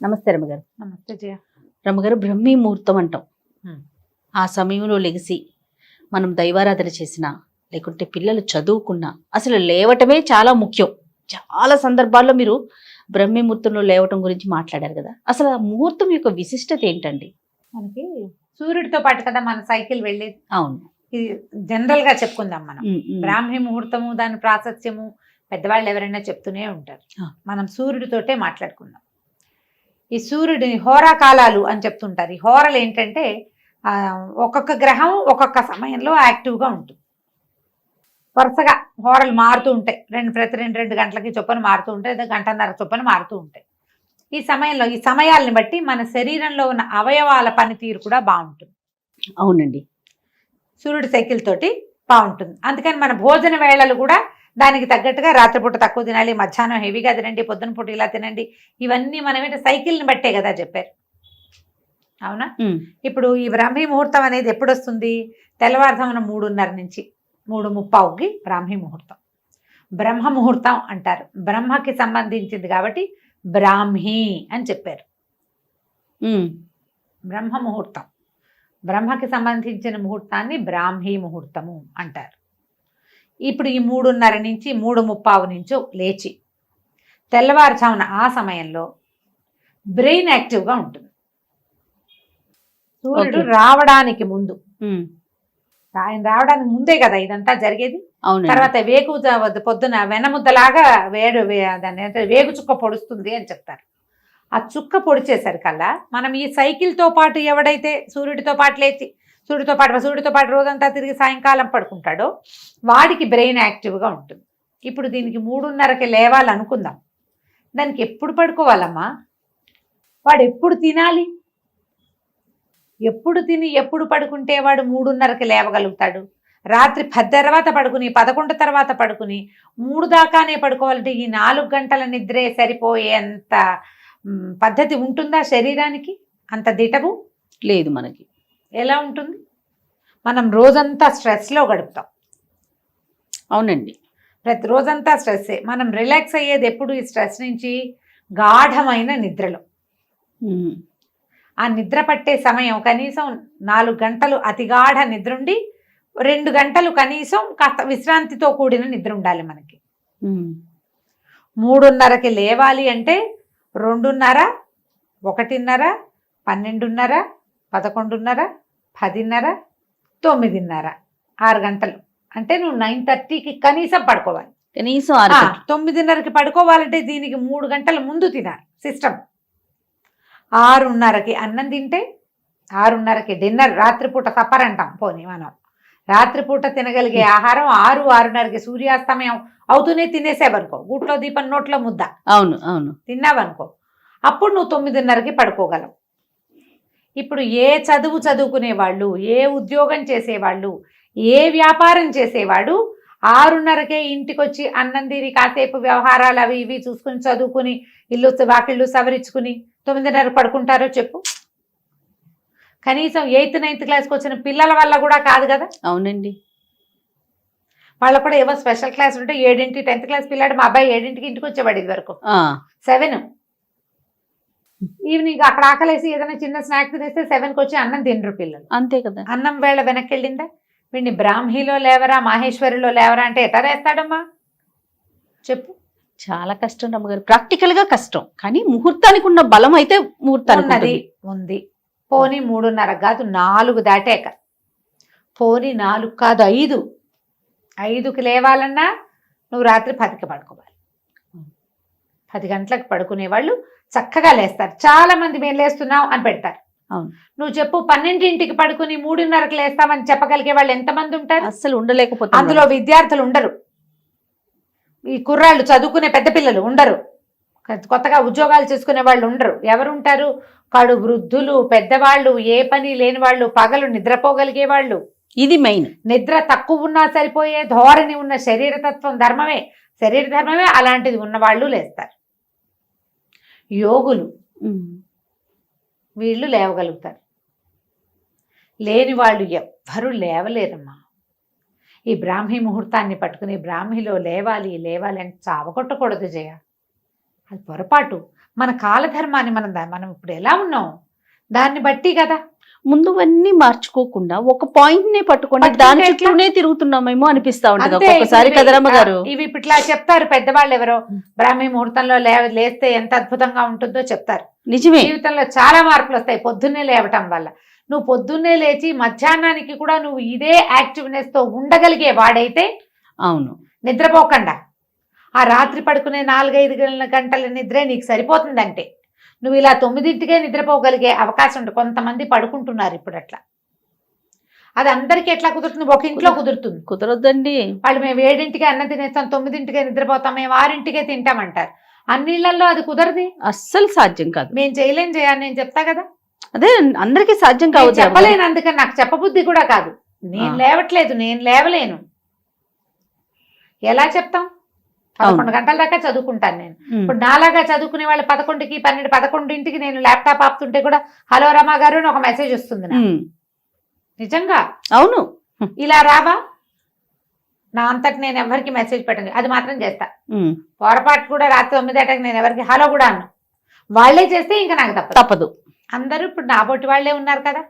నమస్తే రమ్మగారు. నమస్తే జయ. రమ్మగారు, బ్రహ్మీ ముహూర్తం అంటాం. హ్మ్. ఆ సమయంలో లెగిసి మనం దైవారాధన చేసినా, లేకుంటే పిల్లలు చదువుకున్నా అసలు లేవటమే చాలా ముఖ్యం. చాలా సందర్భాల్లో మీరు బ్రహ్మీ ముహూర్తంలో లేవటం గురించి మాట్లాడారు కదా. అసలు ఆ ముహూర్తం యొక్క విశిష్టత ఏంటండి? మనకి సూర్యుడితో పాటు కదా మన సైకిల్ వెళ్ళేది. అవును. ఇది జనరల్ గా చెప్పుకుందాం మనం. ఉమ్, ఉమ్. బ్రాహ్మీ ముహూర్తము, దాని ప్రాశస్త్యము పెద్దవాళ్ళు ఎవరైనా చెప్తూనే ఉంటారు. ఆ. మనం సూర్యుడితోటే మాట్లాడుకుందాం. ఈ సూర్యుడిని హోరా కాలాలు అని చెప్తుంటారు. ఈ హోరలు ఏంటంటే ఒక్కొక్క గ్రహం ఒక్కొక్క సమయంలో యాక్టివ్గా ఉంటుంది. వరుసగా హోరలు మారుతూ ఉంటాయి. ప్రతి రెండు గంటలకి చొప్పున మారుతూ ఉంటాయి, లేదా గంటన్నర చొప్పున మారుతూ ఉంటాయి. ఈ సమయంలో ఈ సమయాల్ని బట్టి మన శరీరంలో ఉన్న అవయవాల పనితీరు కూడా బాగుంటుంది. అవునండి. సూర్యుడి సైకిల్ తోటి బాగుంటుంది. అందుకని మన భోజన వేళలు కూడా దానికి తగ్గట్టుగా రాత్రిపూట తక్కువ తినాలి, మధ్యాహ్నం హెవీగా తినండి, పొద్దున పూట ఇలా తినండి. ఇవన్నీ మనమేంటి సైకిల్ని బట్టే కదా చెప్పారు. అవునా? ఇప్పుడు ఈ బ్రాహ్మీ ముహూర్తం అనేది ఎప్పుడు వస్తుంది? తెల్లవారుజామున 3:30 నుంచి 3:30కి బ్రాహ్మీ ముహూర్తం. బ్రహ్మ ముహూర్తం అంటారు. బ్రహ్మకి సంబంధించింది కాబట్టి బ్రాహ్మీ అని చెప్పారు. బ్రహ్మ ముహూర్తం, బ్రహ్మకి సంబంధించిన ముహూర్తాన్ని బ్రాహ్మీ ముహూర్తము అంటారు. ఇప్పుడు ఈ 3:30 నుంచి 3:30 నుంచో లేచి తెల్లవారుజామున ఆ సమయంలో బ్రెయిన్ యాక్టివ్గా ఉంటుంది. సూర్యుడు రావడానికి ముందు, ఆయన రావడానికి ముందే కదా ఇదంతా జరిగేది. తర్వాత వేగు పొద్దున వెనముద్దలాగా దాన్ని వేగు చుక్క పొడుస్తుంది అని చెప్తారు. ఆ చుక్క పొడిచేసరికల్లా మనం ఈ సైకిల్తో పాటు ఎవడైతే సూర్యుడితో పాటు లేచి సూర్యుడితో పాటు రోజంతా తిరిగి సాయంకాలం పడుకుంటాడో వాడికి బ్రెయిన్ యాక్టివ్గా ఉంటుంది. ఇప్పుడు దీనికి 3:30కి లేవాలనుకుందాం. దానికి ఎప్పుడు పడుకోవాలమ్మా? వాడు ఎప్పుడు తినాలి? ఎప్పుడు తిని ఎప్పుడు పడుకుంటే వాడు 3:30కి లేవగలుగుతాడు? రాత్రి 10 తర్వాత పడుకుని 11 తర్వాత పడుకుని 3 దాకానే పడుకోవాలంటే ఈ 4 గంటల నిద్రే సరిపోయేంత పద్ధతి ఉంటుందా శరీరానికి? అంత దిటవు లేదు మనకి. ఎలా ఉంటుంది? మనం రోజంతా స్ట్రెస్లో గడుపుతాం. అవునండి. ప్రతి రోజంతా స్ట్రెస్సే. మనం రిలాక్స్ అయ్యేది ఎప్పుడు? ఈ స్ట్రెస్ నుంచి గాఢమైన నిద్రలో. ఆ నిద్ర పట్టే సమయం కనీసం 4 గంటలు అతిగాఢ నిద్ర ఉండి 2 గంటలు కనీసం కాస్త విశ్రాంతితో కూడిన నిద్ర ఉండాలి మనకి. 3:30కి లేవాలి అంటే 2:30, 1:30, 12:30, 11:30, 10:30, 9:30, 6 గంటలు. అంటే నువ్వు 9:30కి కనీసం పడుకోవాలి. కనీసం 9:30కి పడుకోవాలంటే దీనికి 3 గంటల ముందు తినాలి సిస్టమ్. 6:30కి అన్నం తింటే 6:30కి డిన్నర్, రాత్రిపూట సప్పర్ అంటాం. పోనీ మనం రాత్రిపూట తినగలిగే ఆహారం 6-6:30కి సూర్యాస్తమయం అవుతూనే తినేసేవనుకో, గూట్లో దీపం నోట్లో ముద్ద. అవును అవును. తిన్నావనుకో, అప్పుడు నువ్వు 9:30కి పడుకోగలవు. ఇప్పుడు ఏ చదువు చదువుకునేవాళ్ళు, ఏ ఉద్యోగం చేసేవాళ్ళు, ఏ వ్యాపారం చేసేవాడు 6:30కే ఇంటికి వచ్చి అన్నం తిని కాసేపు వ్యవహారాలు అవి ఇవి చూసుకుని చదువుకుని ఇల్లు వాకిళ్ళు సవరించుకుని 9:30 పడుకుంటారో చెప్పు? కనీసం 8th 9th క్లాస్కి వచ్చిన పిల్లల వల్ల కూడా కాదు కదా. అవునండి. వాళ్ళకు కూడా ఏవో స్పెషల్ క్లాస్ ఉంటే 7ంటి 10th క్లాస్ పిల్లాడు, మా అబ్బాయి 7ంటికి ఇంటికి వచ్చేవాడు. ఇది వరకు 7 ఈవినింగ్ అక్కడ ఆకలేసి ఏదైనా చిన్న స్నాక్ తినేస్తే 7కి వచ్చి అన్నం తినరు పిల్లలు. అంతే కదా. అన్నం వేళ వెనక్కి వెళ్ళిందా? వీడిని బ్రాహ్మీలో లేవరా, మాహేశ్వరిలో లేవరా అంటే ఎట్లా వేస్తాడమ్మా చెప్పు? చాలా కష్టం రమ్మగారు. ప్రాక్టికల్ గా కష్టం, కానీ ముహూర్తానికి ఉన్న బలం అయితే ముహూర్తానికి ఉంది. పోనీ 3:30 కాదు 4 దాటాక, పోనీ 4 కాదు 5కి లేవాలన్నా నువ్వు రాత్రి 10కి పడుకోవాలి. 10 గంటలకు పడుకునే వాళ్ళు చక్కగా లేస్తారు. చాలా మంది మేము లేస్తున్నాం అని పెడతారు. నువ్వు చెప్పు, 12ంటికి పడుకుని 3:30కి లేస్తామని చెప్పగలిగే వాళ్ళు ఎంతమంది ఉంటారు? అస్సలు ఉండలేకపోతే. అందులో విద్యార్థులు ఉండరు, ఈ కుర్రాళ్ళు చదువుకునే పెద్ద పిల్లలు ఉండరు, కొత్తగా ఉద్యోగాలు చేసుకునే వాళ్ళు ఉండరు. ఎవరు ఉంటారు? కడు వృద్ధులు, పెద్దవాళ్ళు, ఏ పని లేని వాళ్ళు, పగలు నిద్రపోగలిగే వాళ్ళు. ఇది మెయిన్. నిద్ర తక్కువ ఉన్నా సరిపోయే ధోరణి ఉన్న శరీర ధర్మమే అలాంటిది ఉన్నవాళ్ళు లేస్తారు. యోగులు వీళ్ళు లేవగలుగుతారు. లేని వాళ్ళు ఎవ్వరూ లేవలేరమ్మా. ఈ బ్రాహ్మీ ముహూర్తాన్ని పట్టుకుని బ్రాహ్మీలో లేవాలి అని చావగొట్టకూడదు జయ. అది పొరపాటు. మన కాలధర్మాన్ని మనం ఇప్పుడు ఎలా ఉన్నాం దాన్ని బట్టి కదా. ముందువన్నీ మార్చుకోకుండా ఒక పాయింట్ నే పట్టుకొని పట్టుకుంటే దాని ఎట్లా? చుట్టూనే తిరుగుతున్నామేమో అనిపిస్తా ఉంటది అంతే, ఒక్కొక్కసారి ఇవి- కదా రమ్మగారు. ఇవి ఇప్పుడు ఇట్లా చెప్తారు పెద్దవాళ్ళు ఎవరో, బ్రాహ్మీ ముహూర్తంలో లేస్తే ఎంత అద్భుతంగా ఉంటుందో చెప్తారు. నిజమే. జీవితంలో చాలా మార్పులు వస్తాయి పొద్దున్నే లేవటం వల్ల. నువ్వు పొద్దున్నే లేచి మధ్యాహ్నానికి కూడా నువ్వు ఇదే యాక్టివ్నెస్ తో ఉండగలిగే వాడైతే, అవును, నిద్రపోకుండా ఆ రాత్రి పడుకునే 4-5 గంటల నిద్రే నీకు సరిపోతుందంటే నువ్వు ఇలా 9ంటికే నిద్రపోగలిగే అవకాశం ఉంటుంది. కొంతమంది పడుకుంటున్నారు ఇప్పుడు అట్లా. అది అందరికీ ఎట్లా కుదురుతుంది? ఒక ఇంట్లో కుదురుతుంది. కుదరొద్దండి. వాళ్ళు మేము 7ంటికే అన్నం తినేస్తాం, 9ంటికే నిద్రపోతాం, మేము 6ంటికే తింటామంటారు. అన్నిళ్లలో అది కుదరది, అస్సలు సాధ్యం కాదు. మేము చేయలేం చేయాలి. నేను చెప్తా కదా, అదే అందరికీ సాధ్యం నేను కావచ్చు. చెప్పలేను, అందుకని నాకు చెప్పబుద్ధి కూడా కాదు. నేను లేవట్లేదు, నేను లేవలేను, ఎలా చెప్తాం? 11 గంటల దాకా చదువుకుంటాను నేను. ఇప్పుడు నాలాగా చదువుకునే వాళ్ళు 11కి 11ంటికి నేను ల్యాప్టాప్ ఆపుతుంటే కూడా హలో రమా గారు అని ఒక మెసేజ్ వస్తుంది నాకు. నిజంగా అవును. ఇలా రావా? నా అంతటి నేను ఎవరికి మెసేజ్ పెట్టండి, అది మాత్రం చేస్తా. పొరపాటు కూడా రాత్రి 9 నేను ఎవరికి హలో కూడా అన్నా. వాళ్ళే చేస్తే ఇంకా నాకు తప్పదు. అందరూ ఇప్పుడు నా బొట్టి వాళ్ళే ఉన్నారు కదా.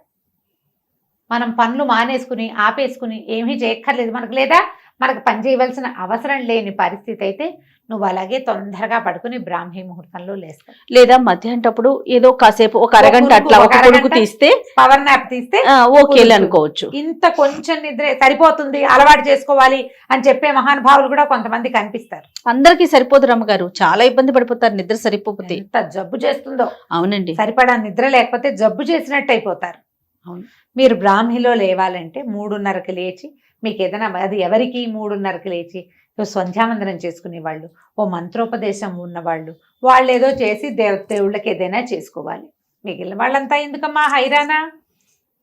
మనం పనులు మానేసుకుని ఆపేసుకుని ఏమీ చేయక్కర్లేదు మనకు. లేదా మనకు పని చేయవలసిన అవసరం లేని పరిస్థితి అయితే నువ్వు అలాగే తొందరగా పడుకుని బ్రాహ్మీ ముహూర్తంలో లేస్తావు. లేదా మధ్యాహ్నప్పుడు ఏదో కాసేపు ఒక అరగంట అట్లా ఒక కొడుకు తీస్తే, పవర్ నాప్ తీస్తే ఓకే అనుకోవచ్చు. ఇంత కొంచెం నిద్ర సరిపోతుంది, అలవాటు చేసుకోవాలి అని చెప్పే మహానుభావులు కూడా కొంతమంది కనిపిస్తారు. అందరికీ సరిపోదు రమ్మగారు, చాలా ఇబ్బంది పడిపోతారు నిద్ర సరిపోతే. ఎంత జబ్బు చేస్తుందో. అవునండి, సరిపడా నిద్ర లేకపోతే జబ్బు చేసినట్టు అయిపోతారు. అవును. మీరు బ్రాహ్మీలో లేవాలంటే 3:30కి లేచి, మీకు ఏదైనా అది ఎవరికి 3:30కి లేచి సంధ్యావందనం చేసుకునే వాళ్ళు, ఓ మంత్రోపదేశం ఉన్నవాళ్ళు, వాళ్ళు ఏదో చేసి దేవుళ్ళకి ఏదైనా చేసుకోవాలి. మిగిలిన వాళ్ళంతా ఎందుకమ్మా హైరానా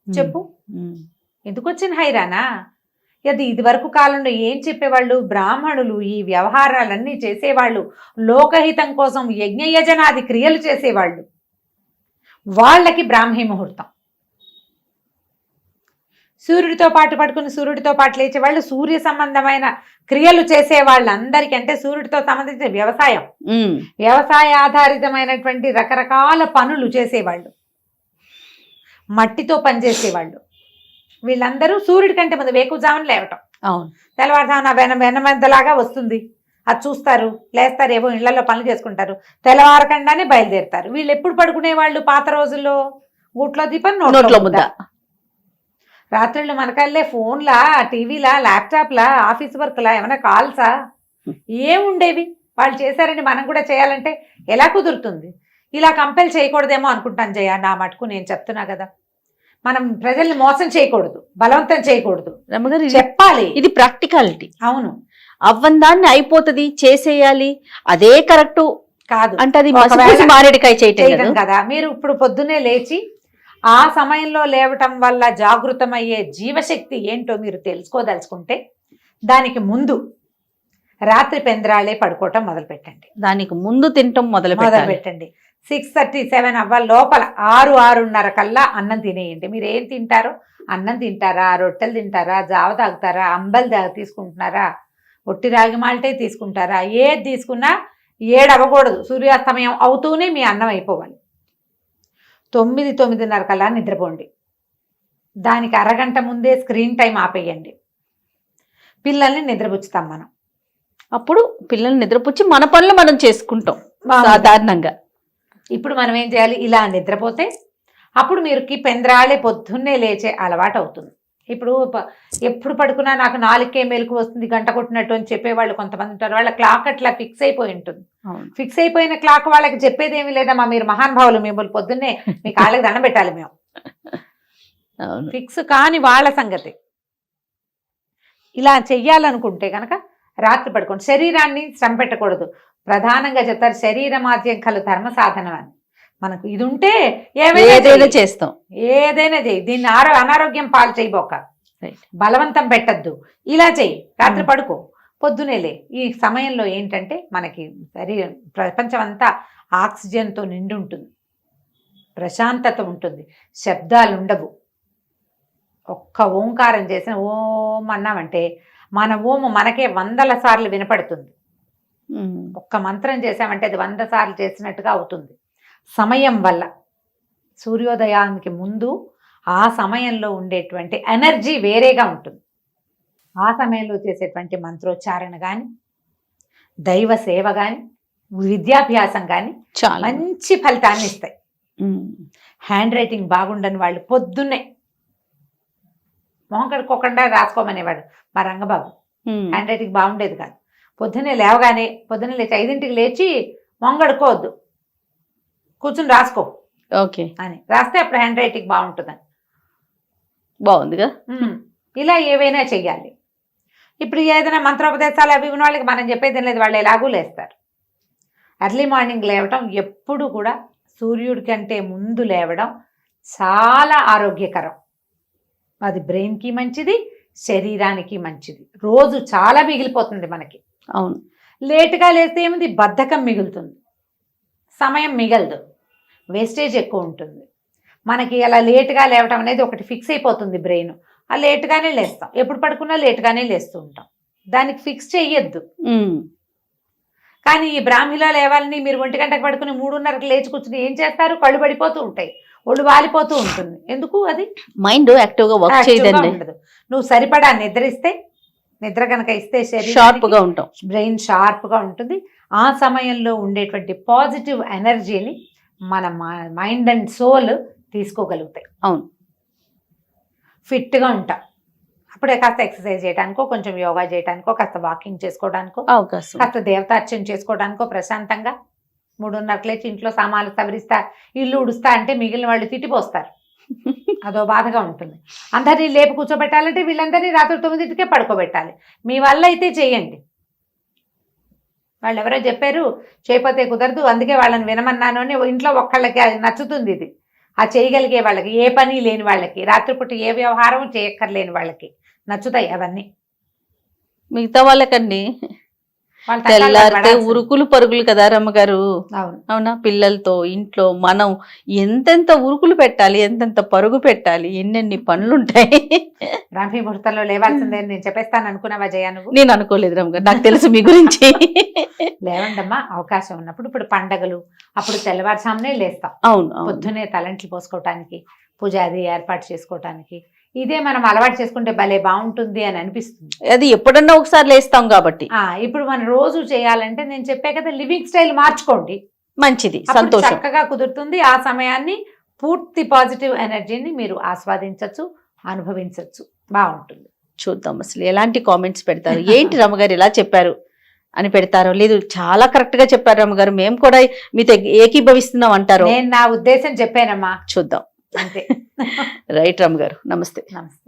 చెప్పు? ఎందుకు వచ్చిన హైరానా? ఇది వరకు కాలంలో ఏం చెప్పేవాళ్ళు? బ్రాహ్మణులు ఈ వ్యవహారాలన్నీ చేసేవాళ్ళు, లోకహితం కోసం యజ్ఞయజనాది క్రియలు చేసేవాళ్ళు, వాళ్ళకి బ్రాహ్మీ ముహూర్తం. సూర్యుడితో పాటు పడుకుని సూర్యుడితో పాటు లేచే వాళ్ళు, సూర్య సంబంధమైన క్రియలు చేసే వాళ్ళందరికీ, అంటే సూర్యుడితో సంబంధించిన వ్యవసాయ ఆధారితమైనటువంటి రకరకాల పనులు చేసేవాళ్ళు, మట్టితో పనిచేసేవాళ్ళు, వీళ్ళందరూ సూర్యుడి కంటే ముందు వేకువజామున లేవటం. అవును, తెల్లవారుజామున వెనమందలాగా వస్తుంది, అది చూస్తారు, లేస్తారు, ఏవో ఇళ్లలో పనులు చేసుకుంటారు, తెల్లవారకుండానే బయలుదేరుతారు. వీళ్ళు ఎప్పుడు పడుకునే వాళ్ళు? పాత రోజుల్లో గూట్లో దీపం నోట్లో ముద్ద. రాత్రుళ్ళు మనకల్లే ఫోన్లా, టీవీలా, ల్యాప్టాప్లా, ఆఫీస్ వర్క్లా, ఏమైనా కాల్సా ఏముండేవి? వాళ్ళు చేశారని మనం కూడా చేయాలంటే ఎలా కుదురుతుంది? ఇలా కంపెల్ చేయకూడదేమో అనుకుంటాను జయ. నా మటుకు నేను చెప్తున్నా కదా, మనం ప్రజల్ని మోసం చేయకూడదు, బలవంతం చేయకూడదు, చెప్పాలి. ఇది ప్రాక్టికాలిటీ. అవును, అవ్వందాన్ని అయిపోతుంది, చేసేయాలి, అదే కరెక్ట్ కాదు అంటే అది మారేడుకాయ చేయటం కదా. మీరు ఇప్పుడు పొద్దున్నే లేచి ఆ సమయంలో లేవటం వల్ల జాగృతమయ్యే జీవశక్తి ఏంటో మీరు తెలుసుకోదలుచుకుంటే, దానికి ముందు రాత్రి పెందరాళే పడుకోవటం మొదలు పెట్టండి. దానికి ముందు తినటం మొదలు పెట్టండి. 6:30-7 అవ్వ లోపల 6-6:30 కల్లా అన్నం తినేయండి. మీరు ఏం తింటారో, అన్నం తింటారా, రొట్టెలు తింటారా, జావ తాగుతారా, అంబలి తీసుకుంటున్నారా, ఒట్టి రాగి మాల్టే తీసుకుంటారా, ఏది తీసుకున్నా 7 అవ్వకూడదు. సూర్యాస్తమయం అవుతూనే మీ అన్నం అయిపోవాలి. 9-9:30 కల్లా నిద్రపోండి. దానికి అరగంట ముందే స్క్రీన్ టైం ఆపేయండి. పిల్లల్ని నిద్రపుచ్చుతాం మనం. అప్పుడు పిల్లల్ని నిద్రపుచ్చి మన పనులు మనం చేసుకుంటాం సాధారణంగా. ఇప్పుడు మనం ఏం చేయాలి? ఇలా నిద్రపోతే అప్పుడు మీరుకి పెందరాళే పొద్దున్నే లేచే అలవాటు అవుతుంది. ఇప్పుడు ఎప్పుడు పడుకున్నా నాకు 4కే మెలకు వస్తుంది, గంట కొట్టినట్టు అని చెప్పేవాళ్ళు కొంతమంది ఉంటారు. వాళ్ళ క్లాక్ అట్లా ఫిక్స్ అయిపోయి ఉంటుంది. ఫిక్స్ అయిపోయిన క్లాక్ వాళ్ళకి చెప్పేది ఏమి లేదమ్మా, మీరు మహానుభావులు, మిమ్మల్ని పొద్దున్నే మీ కాళ్ళకి దండం పెట్టాలి మేము. ఫిక్స్ కాని వాళ్ళ సంగతి. ఇలా చెయ్యాలనుకుంటే కనుక రాత్రి పడుకోండి. శరీరాన్ని శ్రమ పెట్టకూడదు. ప్రధానంగా చెప్తారు, శరీరమాద్యం కలు ధర్మ సాధనం అని. మనకు ఇది ఉంటే ఏదైనా చేస్తాం, ఏదైనా చెయ్యి. దీన్ని అనారోగ్యం పాలు చేయబోక, బలవంతం పెట్టద్దు. ఇలా చెయ్యి, రాత్రి పడుకో, పొద్దునేలే. ఈ సమయంలో ఏంటంటే మనకి శరీరం, ప్రపంచం అంతా ఆక్సిజన్తో నిండి ఉంటుంది, ప్రశాంతత ఉంటుంది, శబ్దాలు ఉండవు. ఒక్క ఓంకారం చేసిన ఓం అన్నామంటే మన ఓము మనకే 100 సార్లు వినపడుతుంది. ఒక్క మంత్రం చేసామంటే అది 100 సార్లు చేసినట్టుగా అవుతుంది. సమయం వల్ల సూర్యోదయానికి ముందు ఆ సమయంలో ఉండేటువంటి ఎనర్జీ వేరేగా ఉంటుంది. ఆ సమయంలో చేసేటువంటి మంత్రోచ్చారణ కానీ, దైవ సేవ కానీ, విద్యాభ్యాసం కానీ చాలా మంచి ఫలితాన్ని ఇస్తాయి. హ్యాండ్ రైటింగ్ బాగుండని వాళ్ళు పొద్దున్నే మొహం కడుక్కోకుండా రాసుకోమనేవాడు మా రంగబాబు. హ్యాండ్ రైటింగ్ బాగుండేది కాదు. పొద్దున్నే లేచి 5ంటికి లేచి మొహం కడుక్కోవద్దు, కూర్చుని రాసుకో ఓకే అని రాస్తే అప్పుడు హ్యాండ్ రైటింగ్ బాగుంటుందని. బాగుందిగా. ఇలా ఏవైనా చెయ్యాలి. ఇప్పుడు ఏదైనా మంత్రోపదేశాలు అవి ఉన్న వాళ్ళకి మనం చెప్పేది లేదు, వాళ్ళు ఎలాగూ లేస్తారు. ఎర్లీ మార్నింగ్ లేవటం ఎప్పుడు కూడా సూర్యుడి కంటే ముందు లేవడం చాలా ఆరోగ్యకరం. అది బ్రెయిన్కి మంచిది, శరీరానికి మంచిది. రోజు చాలా మిగిలిపోతుంది మనకి. అవును, లేటుగా లేస్తే ఏముంది, బద్ధకం మిగులుతుంది, సమయం మిగలదు, వేస్టేజ్ ఎక్కువ ఉంటుంది. మనకి అలా లేటుగా లేవటం అనేది ఒకటి ఫిక్స్ అయిపోతుంది బ్రెయిన్. ఆ లేటుగానే లేస్తాం, ఎప్పుడు పడుకున్నా లేటుగానే లేస్తూ ఉంటాం. దానికి ఫిక్స్ చెయ్యొద్దు. కానీ ఈ బ్రాహ్మిలో లేవాలని మీరు 1 గంటకు పడుకుని 3:30కి లేచి కూర్చుని ఏం చేస్తారు, కళ్ళు పడిపోతూ ఉంటాయి, ఒళ్ళు వాలిపోతూ ఉంటుంది. ఎందుకు? అది మైండ్ యాక్టివ్ గా వర్క్ చేయదండి. ఉండదు. నువ్వు సరిపడా నిద్రిస్తే, నిద్ర కనుక ఇస్తే షార్ప్ గా ఉంటాం, బ్రెయిన్ షార్ప్ గా ఉంటుంది. ఆ సమయంలో ఉండేటువంటి పాజిటివ్ ఎనర్జీని మన మైండ్ అండ్ సోల్ తీసుకోగలుగుతాయి. అవును, ఫిట్గా ఉంటాం. అప్పుడే కాస్త ఎక్సర్సైజ్ చేయడానికో, కొంచెం యోగా చేయడానికో, కాస్త వాకింగ్ చేసుకోవడానికో, అవకాశం, కాస్త దేవతార్చన చేసుకోవడానికో ప్రశాంతంగా 3:30కి లేచి ఇంట్లో సామాన్లు సవరిస్తా, ఇల్లు ఉడుస్తా అంటే మిగిలిన వాళ్ళు తిట్టిపోస్తారు. అదో బాధగా ఉంటుంది. అందరినీ లేపు కూర్చోబెట్టాలంటే వీళ్ళందరినీ రాత్రి 9కే పడుకోబెట్టాలి. మీ వల్ల అయితే చేయండి. వాళ్ళు ఎవరో చెప్పారు చేయకపోతే కుదరదు, అందుకే వాళ్ళని వినమన్నాను అని. ఇంట్లో ఒక్కళ్ళకి అది నచ్చుతుంది. ఇది ఆ చేయగలిగే వాళ్ళకి, ఏ పని లేని వాళ్ళకి, రాత్రిపూట ఏ వ్యవహారం చేయక్కర్లేని వాళ్ళకి నచ్చుతాయి అవన్నీ. మిగతా వాళ్ళకండి తెల్లారితే ఉరుకులు పరుగులు కదా రమ్మగారు. అవునా, పిల్లలతో ఇంట్లో మనం ఎంతెంత ఉరుకులు పెట్టాలి, ఎంతెంత పరుగు పెట్టాలి, ఎన్నెన్ని పనులుంటాయి. బ్రాహ్మీ ముహూర్తంలో లేవాల్సిందే నేను చెప్పేస్తాను అనుకున్నావా జయ? నువ్వు? నేను అనుకోలేదు రమ్మగారు, నాకు తెలుసు మీ గురించి. లేవండమ్మా, అవకాశం ఉన్నప్పుడు. ఇప్పుడు పండగలు అప్పుడు తెల్లవారుజామునే లేస్తాం. అవును, పొద్దునే తలంట్లు పోసుకోవటానికి, పూజ అది ఏర్పాటు చేసుకోవటానికి. ఇదే మనం అలవాటు చేసుకుంటే భలే బాగుంటుంది అని అనిపిస్తుంది. అది ఎప్పుడన్నా ఒకసారి లేస్తాం కాబట్టి. ఇప్పుడు మనం రోజు చేయాలంటే నేను చెప్పే కదా, లివింగ్ స్టైల్ మార్చుకోండి, మంచిది, సంతోషం, చక్కగా కుదురుతుంది. ఆ సమయాన్ని పూర్తి పాజిటివ్ ఎనర్జీని మీరు ఆస్వాదించవచ్చు, అనుభవించవచ్చు, బాగుంటుంది. చూద్దాం అసలు ఎలాంటి కామెంట్స్ పెడతారు. ఏంటి రమ్మగారు ఇలా చెప్పారు అని పెడతారో, లేదు చాలా కరెక్ట్ గా చెప్పారు రమ్మగారు, మేము కూడా మీతో ఏకీభవిస్తున్నాం అంటారు. నేను నా ఉద్దేశం చెప్పానమ్మా, చూద్దాం. అంతే. రైట్ రమ్మగారు, నమస్తే. నమస్తే.